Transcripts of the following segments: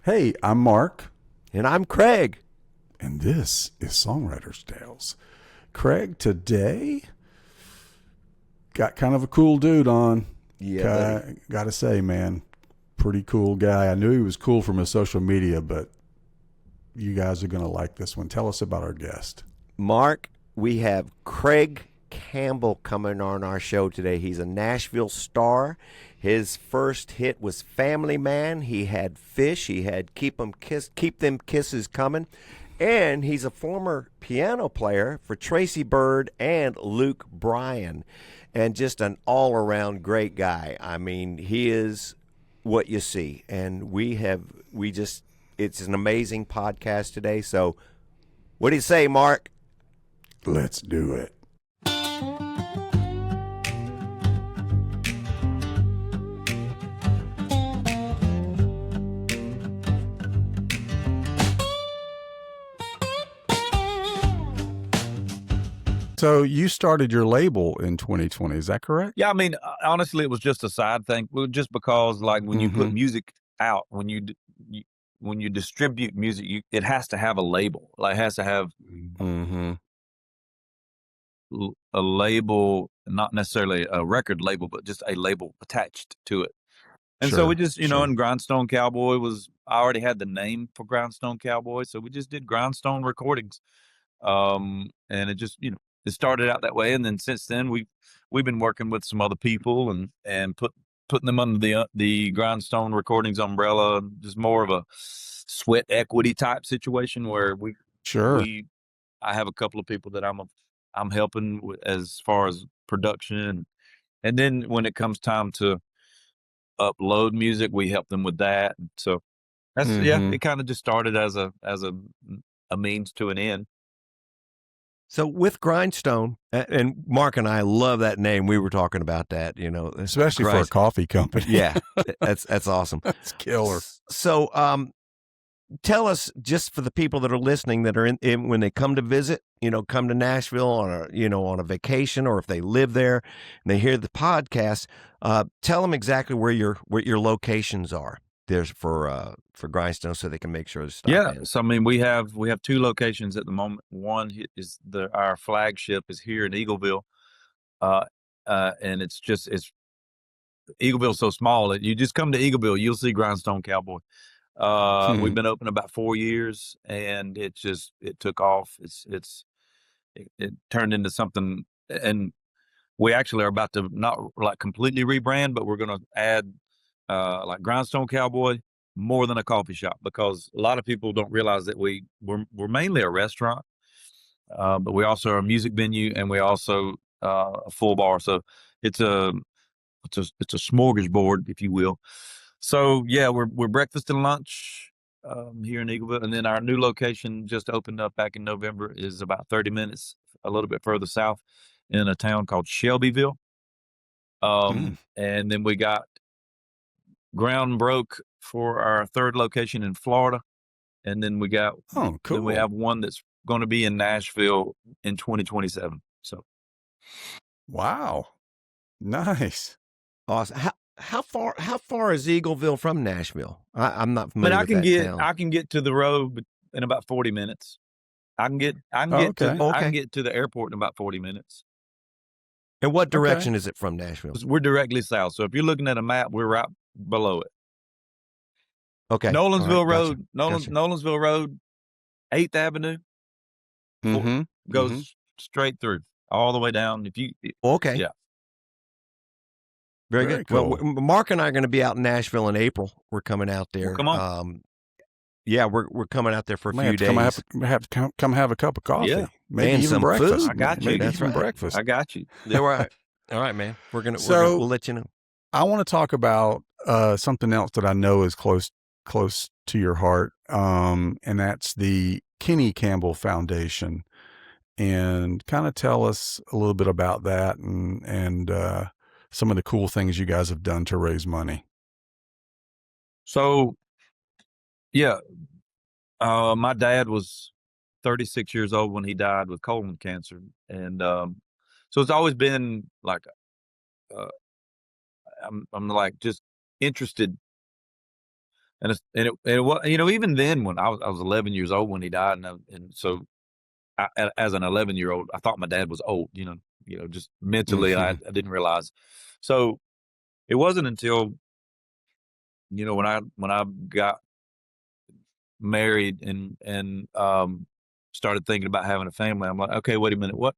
Hey, I'm Mark, And I'm Craig. and this is Songwriter's Tales. Craig, today got kind of a cool dude on. Yeah, buddy. Gotta say, man, pretty cool guy. I knew he was cool from his social media, but you guys are gonna like this one. Tell us about our guest. Mark, we have Craig Campbell coming on our show today. He's a Nashville star. His first hit was Family Man. He had Fish. He had Keep Them Kisses Coming. And he's a former piano player for Tracy Byrd and Luke Bryan. And just an all-around great guy. I mean, he is what you see. And it's an amazing podcast today. So what do you say, Mark? Let's do it. So you started your label in 2020, is that correct? Yeah, I mean, honestly, it was just a side thing. Well, just because, like, when you put Mhm. music out, when you distribute music, it has to have a label. Like, it has to have Mm-hmm. a label, not necessarily a record label, but just a label attached to it. And so we Sure, just, sure. and Grindstone Cowboy I already had the name for Grindstone Cowboy, so we just did Grindstone Recordings. And it just, it started out that way, and then since then we've been working with some other people and putting them under the Grindstone Recordings umbrella, just more of a sweat equity type situation where Sure. we I have a couple of people that I'm helping with as far as production, and then when it comes time to upload music, we help them with that. And so Mm-hmm. it kind of just started as a means to an end. So with Grindstone, and Mark and I love that name. We were talking about that, Especially for a coffee company. Yeah, that's awesome. That's killer. So, tell us, just for the people that are listening that are in when they come to visit, come to Nashville on a vacation, or if they live there and they hear the podcast, tell them exactly where your locations are. There's for Grindstone, so they can make sure to stop Yeah, in. so I mean, we have two locations at the moment. One is our flagship is here in Eagleville, uh, and it's Eagleville's so small that you just come to Eagleville, you'll see Grindstone Cowboy. We've been open about 4 years, and it took off. It turned into something, and we actually are about to not like completely rebrand, but we're going to add like Grindstone Cowboy more than a coffee shop, because a lot of people don't realize that we're mainly a restaurant, but we also are a music venue, and we also a full bar. So it's a it's a smorgasbord, if you will. So yeah, we're breakfast and lunch here in Eagleville, and then our new location just opened up back in November is about 30 minutes, a little bit further south, in a town called Shelbyville. And then we got ground broke for our third location in Florida, and then Oh, then we cool. have one that's going to be in Nashville in 2027. So Wow. Nice. Awesome. How far is Eagleville from Nashville? I'm not I mean, familiar with that town. I can get to the road in about 40 minutes. Oh, okay. I Okay. can get to the airport in about 40 minutes. And what Okay. direction is it from Nashville? We're directly south. So if you're looking at a map, we're right below it. Okay. All Nolensville right. Gotcha. Road, Gotcha. Nolensville Road, 8th Avenue Mm-hmm. goes straight through all the way down. Okay. Yeah. Very Very good. Well, cool. Mark and I are going to be out in Nashville in April. We're coming out there. Come on. Yeah, we're coming out there for a May few have to come days. come have a cup of coffee. Yeah. Maybe And even some breakfast. food. I got you. Maybe That's even right. breakfast. I got you. There were. All right, man. So we'll let you know. I want to talk about something else that I know is close to your heart, and that's the Kenny Campbell Foundation. And kind of tell us a little bit about that and some of the cool things you guys have done to raise money. So, yeah, my dad was 36 years old when he died with colon cancer. And so it's always been like, uh, I'm like just interested it was, even then when I was 11 years old when he died, and so as an 11-year-old, I thought my dad was old, just mentally, I didn't realize. So it wasn't until, when I got married and started thinking about having a family, I'm like, okay, wait a minute, what?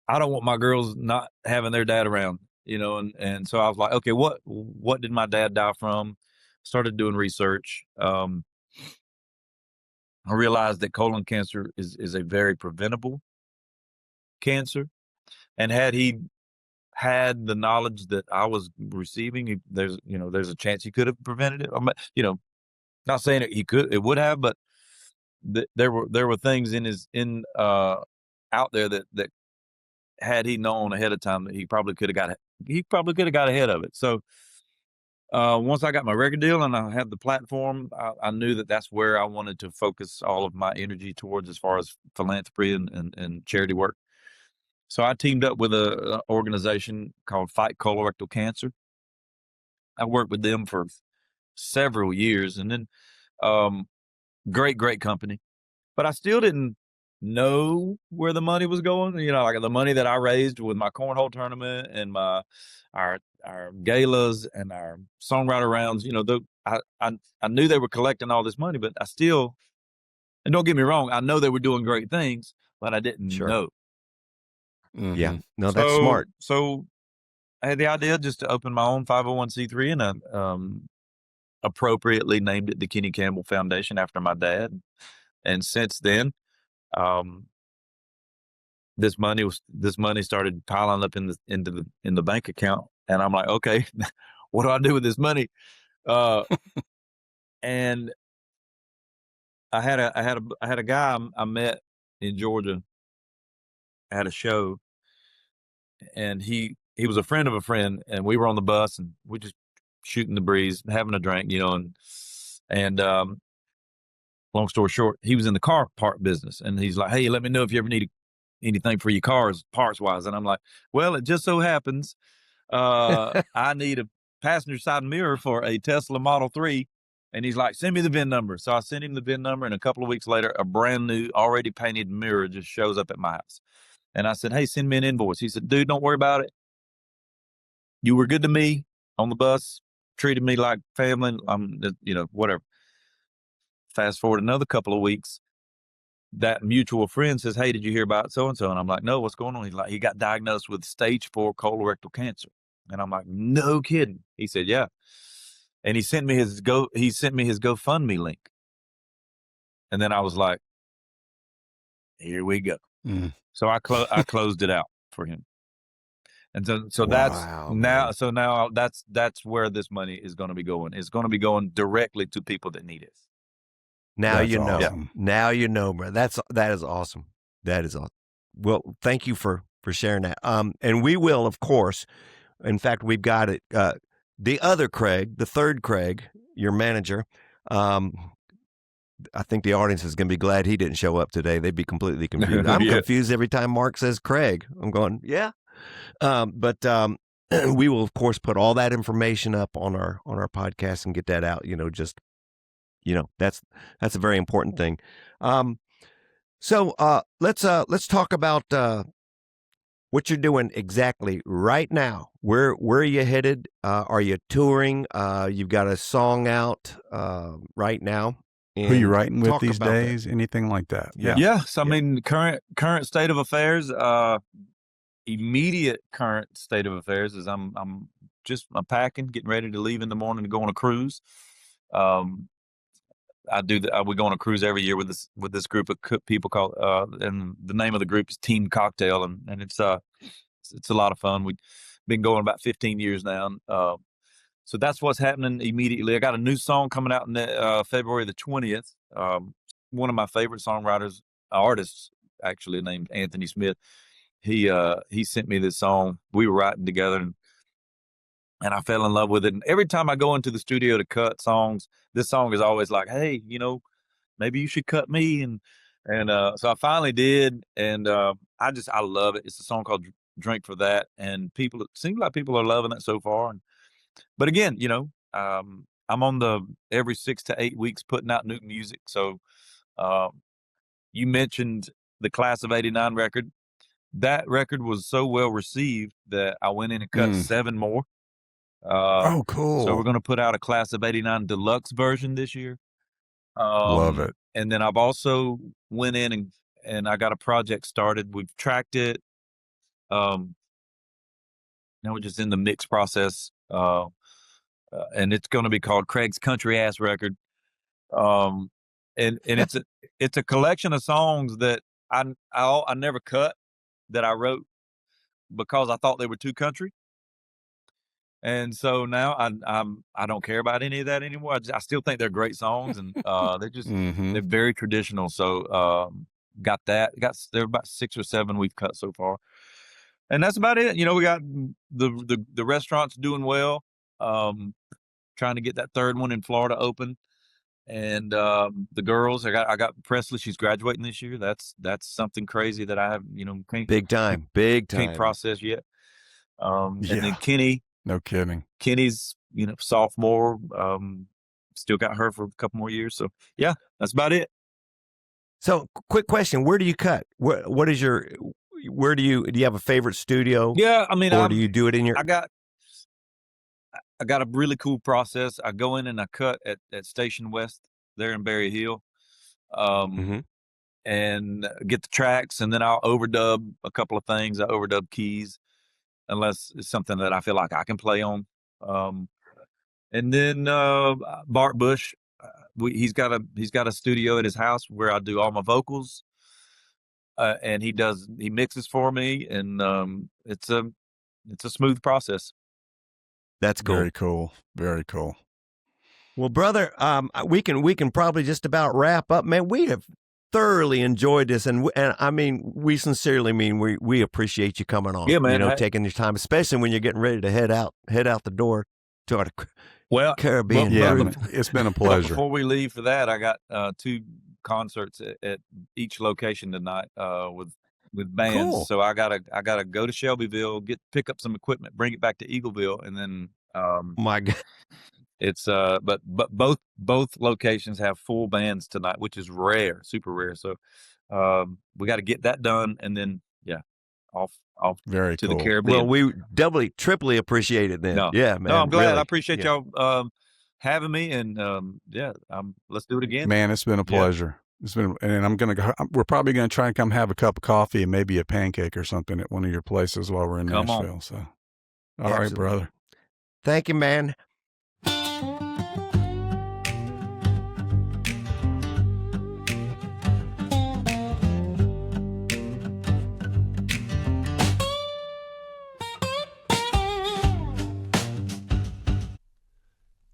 I don't want my girls not having their dad around, and so I was like, okay, what did my dad die from? Started doing research. I realized that colon cancer is a very preventable cancer. And had he had the knowledge that I was receiving, there's a chance he could have prevented it. Not saying it would have, but there were things out there that had he known ahead of time that he probably could have got ahead of it. So once I got my record deal and I had the platform, I knew that that's where I wanted to focus all of my energy towards as far as philanthropy and charity work. So I teamed up with an organization called Fight Colorectal Cancer. I worked with them for several years, and then great company. But I still didn't know where the money was going. Like the money that I raised with my cornhole tournament and our galas and our songwriter rounds. I knew they were collecting all this money, but and don't get me wrong, I know they were doing great things, but I didn't know. Yeah, no, that's smart. So I had the idea just to open my own 501c3, and I appropriately named it the Kenny Campbell Foundation after my dad. And since then, this money started piling up in the bank account, and I'm like, okay, what do I do with this money? And I had a guy I met in Georgia at a show, and he was a friend of a friend, and we were on the bus, and we just shooting the breeze, having a drink, and long story short, he was in the car part business, and he's like, hey, let me know if you ever need anything for your cars parts wise. And I'm like, well, it just so happens I need a passenger side mirror for a Tesla Model 3. And he's like, send me the VIN number. So I sent him the VIN number, and a couple of weeks later, a brand new, already painted mirror just shows up at my house. And I said, hey, send me an invoice. He said, dude, don't worry about it. You were good to me on the bus, treated me like family, whatever. Fast forward another couple of weeks, that mutual friend says, hey, did you hear about so-and-so? And I'm like, no, what's going on? He's like, he got diagnosed with stage 4 colorectal cancer. And I'm like, no kidding. He said, yeah. And he sent me his GoFundMe link. And then I was like, here we go. So I closed it out for him. And so Wow, now that's where this money is going to be going. It's going to be going directly to people that need it. Now you know. Awesome. Now you know, bro. That is awesome. That is awesome. Well, thank you for sharing that. And we will, of course. In fact, we've got it. The other Craig, the third Craig, your manager. I think the audience is going to be glad he didn't show up today. They'd be completely confused. I'm confused every time Mark says Craig. I'm going, yeah. But we will, of course, put all that information up on our podcast and get that out. That's a very important thing. So let's talk about what you're doing exactly right now. Where are you headed? Are you touring? You've got a song out right now. Who you writing with these days? That. Anything like that? Yeah. Yes. I mean, current state of affairs. Immediate current state of affairs is I'm packing, getting ready to leave in the morning to go on a cruise. We go on a cruise every year with this group of people called, and the name of the group is Team Cocktail, and it's a lot of fun. We've been going about 15 years now. So that's what's happening immediately. I got a new song coming out in February the 20th. One of my favorite artists, actually, named Anthony Smith. He sent me this song. We were writing together, and I fell in love with it. And every time I go into the studio to cut songs, this song is always like, hey, maybe you should cut me. And so I finally did. And I love it. It's a song called Drink for That. And it seems like people are loving it so far. But again, I'm on the every 6 to 8 weeks putting out new music. So you mentioned the Class of '89 record. That record was so well received that I went in and cut 7 more. Oh, So we're cool. going to put out a Class of '89 deluxe version this year. Love it. And then I've also went in and I got a project started. We've tracked it. Now we're just in the mix process. And it's going to be called Craig's Country Ass Record. And it's a collection of songs that I never cut, that I wrote because I thought they were too country. And so now I don't care about any of that anymore. I still think they're great songs, and they're just they're very traditional. So got that. There are about 6 or 7 we've cut so far, and that's about it. You know, we got the restaurants doing well. Trying to get that 3rd one in Florida open, and the girls. I got Presley. She's graduating this year. That's something crazy that I have. You know, Big time. can't process yet. And then Kenny. No kidding. Kenny's, sophomore. Still got her for a couple more years. So yeah, that's about it. So quick question. Where do you cut? Where do you have a favorite studio? Yeah. I mean, or do you do it in your, I got a really cool process. I go in and I cut at Station West there in Berry Hill. And get the tracks, and then I'll overdub a couple of things. I overdub keys, unless it's something that I feel like I can play on. And then Bart Bush, he's got a studio at his house where I do all my vocals, and he mixes for me, and it's a smooth process. That's cool. Very cool. Very cool. Well, brother, we can probably just about wrap up, man. We have thoroughly enjoyed this, and I mean, we sincerely mean we appreciate you coming on. Yeah, man. Taking your time, especially when you're getting ready to head out the door to our Caribbean. Yeah, it's been a pleasure. Before we leave for that, I got 2 concerts at each location tonight with bands. Cool. So I gotta go to Shelbyville, pick up some equipment, bring it back to Eagleville, and then my God. It's but both locations have full bands tonight, which is rare, super rare. So we got to get that done, and then off Very to cool. the Caribbean. Well, we doubly, triply appreciate it then. No. Yeah, man. No, I'm glad. Really. I appreciate y'all having me, and let's do it again. Man, it's been a pleasure. It's been, and we're probably gonna try and come have a cup of coffee and maybe a pancake or something at one of your places while we're in Nashville. On. So, all right, brother. Thank you, man.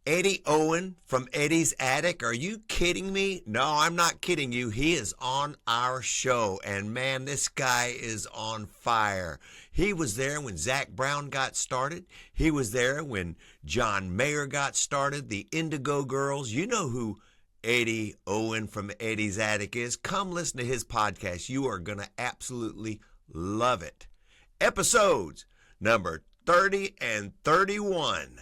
Eddie Owen from Eddie's Attic. Are you kidding me? No, I'm not kidding you. He is on our show, and man, this guy is on fire. He was there when Zach Brown got started. He was there when John Mayer got started, the Indigo Girls. You know who Eddie Owen from Eddie's Attic is. Come listen to his podcast. You are going to absolutely love it. Episodes number 30 and 31.